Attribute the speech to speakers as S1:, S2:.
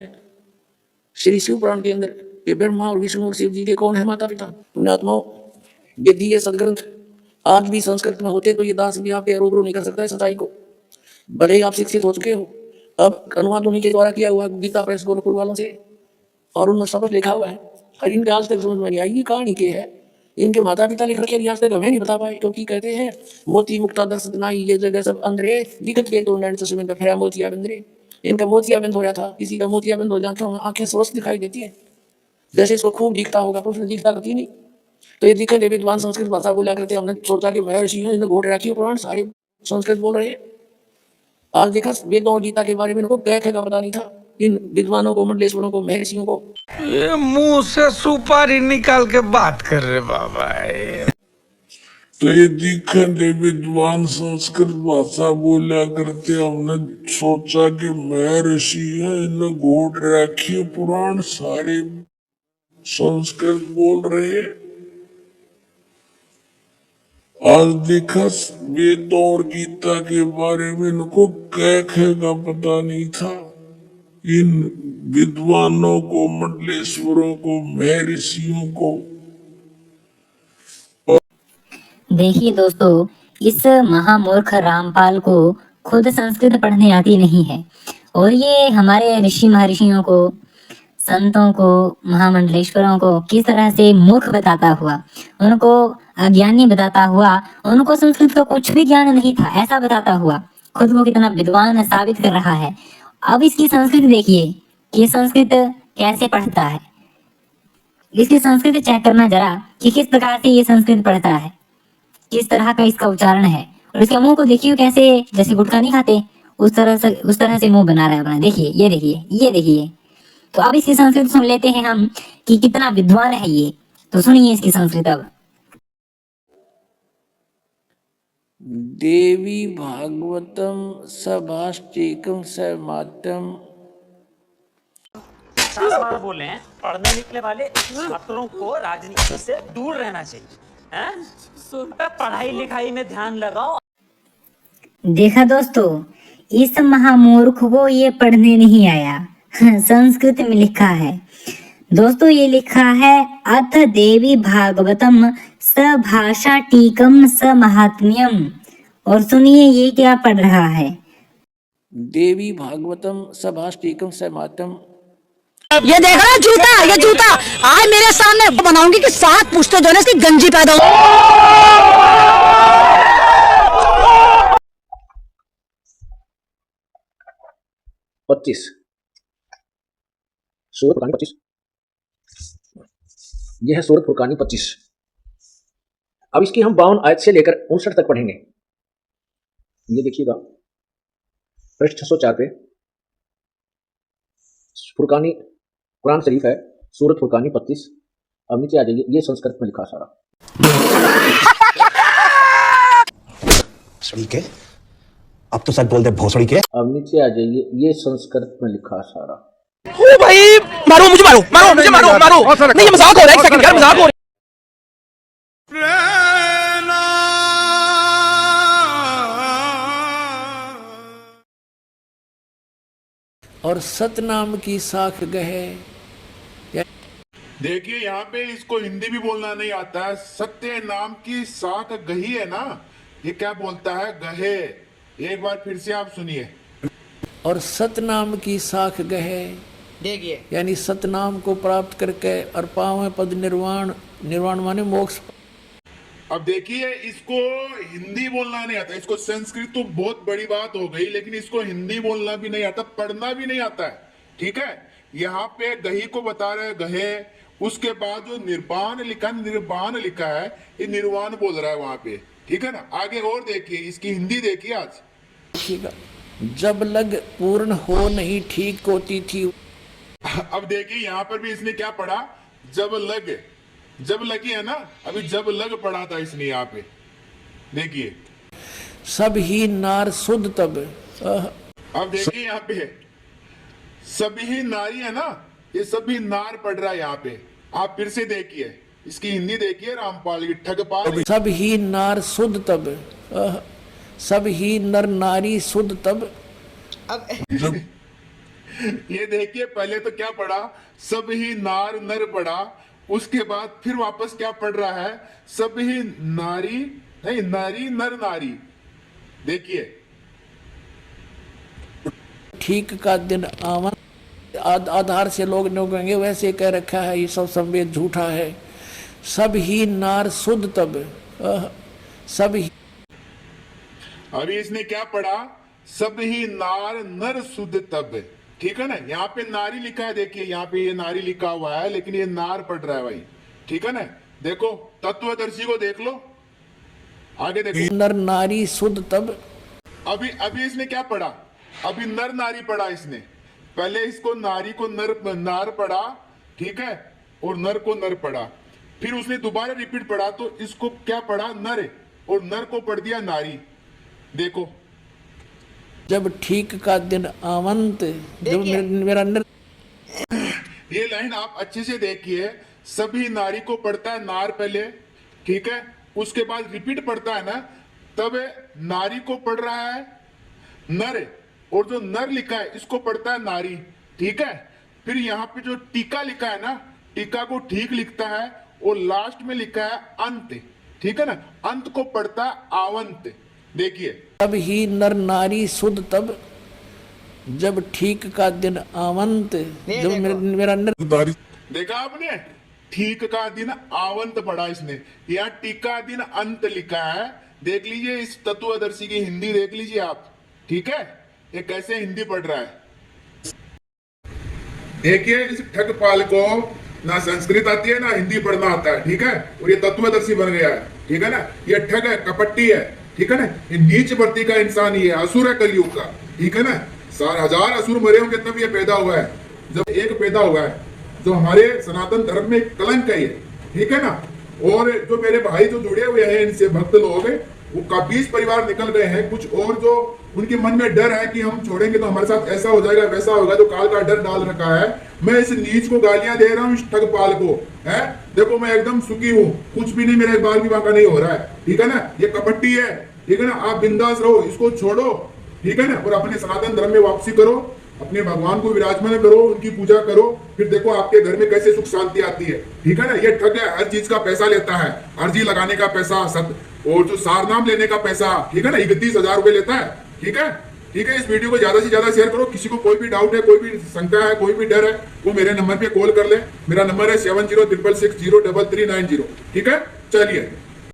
S1: श्री शिव पुराण के अंदर ये ब्रह्मा और विष्णु और शिव जी के कौन है माता पिता? पुण्यात्माओं, यदि ये सदग्रंथ आज भी संस्कृत में होते तो ये दास भी आपके रूबरू नहीं कर सकता है सच्चाई को। भले ही आप शिक्षित हो चुके हो, अब अनुवाद उन्हीं के द्वारा किया हुआ गीता प्रेस गोरखपुर वालों से, और उनमें सब लिखा हुआ है, और इनके आज तक समझ में नहीं आई ये कहानी के है। इनके माता पिता लिख रखे आज तक हमें नहीं बता पाए, क्योंकि कहते हैं मोती मुक्ता दर्श नाई ये जगह सब अंदरे लिखत के तो नैन ससुर में फेरा मोतिया बंदरे। इनका मोतिया बंद हो रहा था, किसी का मोतिया बंद हो जाता है आंखें स्वस्थ दिखाई देती है, जैसे इसको खूब दिखता होगा तो उसने दिखता करती नहीं। तो ये दिखे देवी विद्वान संस्कृत भाषा बोला करते, हमने सोचा कि महर्षि हैं इन्हें घोड़ रखी पुराण सारे संस्कृत बोल रहे हैं। आज देखा वेदों और गीता के बारे में इनको क्या का पता नहीं था, इन विद्वानों को, मंडलेश्वरों को, महर्षियों को।
S2: ये मुंह से सुपारी निकाल के बात कर रहे बाबा।
S3: तो ये दिखने विद्वान संस्कृत भाषा बोला करते, हमने सोचा कि महर्षि है इन्हें घोट रखी पुराण सारे संस्कृत बोल रहे हैं। आज देखा वेद और गीता के बारे में इनको क्या का पता नहीं था। इन विद्वानों को, मंडलेश्वरों को, महर्षियों को।
S4: देखिए दोस्तों, इस महामूर्ख रामपाल को खुद संस्कृत पढ़ने आती नहीं है, और ये हमारे ऋषि महर्षियों को, संतों को, महामंडलेश्वरों को किस तरह से मूर्ख बताता हुआ, उनको अज्ञानी बताता हुआ, उनको संस्कृत का कुछ भी ज्ञान नहीं था ऐसा बताता हुआ खुद को कितना विद्वान साबित कर रहा है। अब इसकी संस्कृत देखिए कि संस्कृत कैसे पढ़ता है। इसकी संस्कृत चेक करना जरा कि किस प्रकार से ये संस्कृत पढ़ता है, किस तरह का इसका उच्चारण है, और इसके मुंह को देखिए कैसे, जैसे गुटखा नहीं खाते उस तरह से मुंह बना रहा है अपना। देखिए, ये देखिए, ये देखिए। तो अब इसकी संस्कृत सुन लेते हैं हम कि कितना विद्वान है ये। तो सुनिए इसकी संस्कृत अब।
S1: देवी भागवतम सभाष्टिकम समात्यम।
S5: बार बोले हैं, पढ़ने निकले वाले छात्रों को राजनीति से दूर रहना चाहिए, हैं? पढ़ाई लिखाई में ध्यान लगाओ।
S4: देखा दोस्तों, इस महामूर्ख को ये पढ़ने नहीं आया। संस्कृत में लिखा है दोस्तों, ये लिखा है अथ देवी भागवतम सभाषा टीकम स महात्म्यम। और सुनिए ये क्या पढ़ रहा है,
S1: देवी भागवतम सभाष्टिकम समात्यम।
S6: ये देख रहा जूता, ये जूता आज मेरे सामने बनाऊंगी कि 7 पुश्ते जो है इसकी गंजी पैदा हो।
S7: 25 सूरत फुरकानी 25। यह है सूरत फुरकानी 25। अब इसकी हम 52 आयत से लेकर 59 तक पढ़ेंगे। ये देखिएगा पृष्ठ 604 पे फुरकानी कुरान शरीफ है, सूरत फुरकानी 25। अब नीचे आ जाइए, ये संस्कृत में लिखा सारा।
S8: के अब तो सच बोल दे भोसड़ी के।
S7: अब नीचे आ जाइए, ये संस्कृत में लिखा सारा।
S6: ओ भाई, मारो मुझे, मारो मारो मुझे, मारो मारो। नहीं, ये मजाक हो रहा है, एक सेकंड यार, मजाक हो रहा है।
S1: और सतनाम की साख गहे।
S3: देखिए यहाँ पे इसको हिंदी भी बोलना नहीं आता है। सत्य नाम की साख गही है ना, ये क्या बोलता है, गहे। एक बार फिर से आप सुनिए।
S1: और सतनाम की साख गहे,
S6: देखिए,
S1: यानी सतनाम को प्राप्त करके और पावे पद निर्वाण। निर्वाण माने मोक्ष।
S3: अब देखिए, इसको हिंदी बोलना नहीं आता, इसको संस्कृत तो बहुत बड़ी बात हो गई, लेकिन इसको हिंदी बोलना भी नहीं आता, पढ़ना भी नहीं आता है। ठीक है, यहाँ पे गही को बता रहे गहे, उसके बाद जो निर्वाण लिखा है, ये निर्वाण बोल रहा है वहां पे। ठीक है ना, आगे और देखिए, इसकी हिंदी देखिए आज।
S1: ठीक है, जब लग पूर्ण हो नहीं ठीक होती थी।
S3: अब देखिए यहाँ पर भी इसने क्या पढ़ा, जब लगी है ना, अभी जब लग पढ़ा था इसने यहाँ पे। देखिए,
S1: सब ही नार शुद्ध तब।
S3: अब देखिए यहाँ पे सभी नारी है ना, ये सभी नार पढ़ रहा है यहाँ पे। आप फिर से देखिए, इसकी हिंदी देखिए, रामपाल की ठगपाल।
S1: सब ही नार शुद्ध तब, सब ही नर नारी शुद्ध तब।
S3: ये देखिए, पहले तो क्या पढ़ा, सब ही नार नर पढ़ा, उसके बाद फिर वापस क्या पढ़ रहा है, सब ही नारी, नहीं नारी नर नारी। देखिए,
S1: ठीक का दिन आवन आधार से लोग कहेंगे वैसे कह रखा है, ये सब संवेद झूठा है। सब ही नार शुद्ध तब, सब ही,
S3: अभी इसने क्या पढ़ा, सब ही नार नर शुद्ध तब, ठीक है ना। यहाँ पे नारी लिखा है, देखिए यहाँ पे ये नारी लिखा हुआ है, लेकिन ये नार पढ़ रहा है भाई, ठीक है ना। देखो तत्वदर्शी को देख लो, आगे देखो,
S1: नर नारी शुद्ध तब।
S3: अभी इसने क्या पढ़ा, अभी नर नारी पढ़ा इसने, पहले इसको नारी को नार पढ़ा, ठीक है, और नर को नर पढ़ा, फिर उसने दोबारा रिपीट पढ़ा तो इसको क्या पढ़ा, नर, और नर को पढ़ दिया नारी। देखो,
S1: जब ठीक का दिन आवंत, जब मेरा
S3: ये लाइन आप अच्छे से देखिए, सभी नारी को पढ़ता है नार पहले, ठीक है, उसके बाद रिपीट पढ़ता है ना, तब नारी को पढ़ रहा है नर, और जो नर लिखा है इसको पढ़ता है नारी, ठीक है। फिर यहाँ पे जो टीका लिखा है ना, टीका को ठीक लिखता है, और लास्ट में लिखा है अंत, ठीक है ना, अंत को पढ़ता है आवंत। देखिए,
S1: तब ही नर नारी शुद्ध तब, जब ठीक का दिन आवंत, जब मेरा
S3: देखा आपने, ठीक का दिन आवंत पढ़ा इसने, यहाँ टीका दिन अंत लिखा है। देख लीजिए इस तत्वदर्शी की हिंदी देख लीजिए आप, ठीक है, ये कैसे हिंदी पढ़ रहा है। देखिए इस ठगपाल को ना संस्कृत आती है ना हिंदी पढ़ना आता है, ठीक है, और ये तत्वदर्शी बन गया है, ठीक है ना। ये ठग है, कपट्टी है, ठीक है ना, ये नीच वर्ती का इंसान ही है, असुर है कलयुग का, ठीक है ना। 1000 असुर मरे होंगे तब ये पैदा हुआ है, जब एक पैदा हुआ है, जो हमारे सनातन धर्म में कलंक है ये, ठीक है ना। और जो मेरे भाई जो जुड़े हुए हैं इनसे भक्त लोग, वो 20 परिवार निकल गए हैं, कुछ और जो उनके मन में डर है कि हम छोड़ेंगे तो हमारे साथ ऐसा हो जाएगा वैसा होगा, जो काल का डर डाल रखा है। मैं इस नीच को गालियां दे रहा हूँ, इस ठगपाल को, है, देखो मैं एकदम सुखी हूँ, कुछ भी नहीं, मेरा एक बार भी बांका नहीं हो रहा है, ठीक है ना। ये कपट्टी है, ठीक है ना, आप बिंदास रहो, इसको छोड़ो, ठीक है ना, और अपने सनातन धर्म में वापसी करो, अपने भगवान को विराजमान करो, उनकी पूजा करो, फिर देखो आपके घर में कैसे सुख शांति आती है, ठीक है ना। ये ठग है, हर चीज का पैसा लेता है, अर्जी लगाने का पैसा, और जो सारनाम लेने का पैसा, ठीक है ना, 31,000 रुपए लेता है, ठीक है। ठीक है, इस वीडियो को ज्यादा से ज्यादा शेयर करो, किसी को कोई भी डाउट है, कोई भी शंका है, कोई भी डर है, वो मेरे नंबर पे कॉल कर ले। मेरा नंबर है 7066603390, ठीक है। चलिए।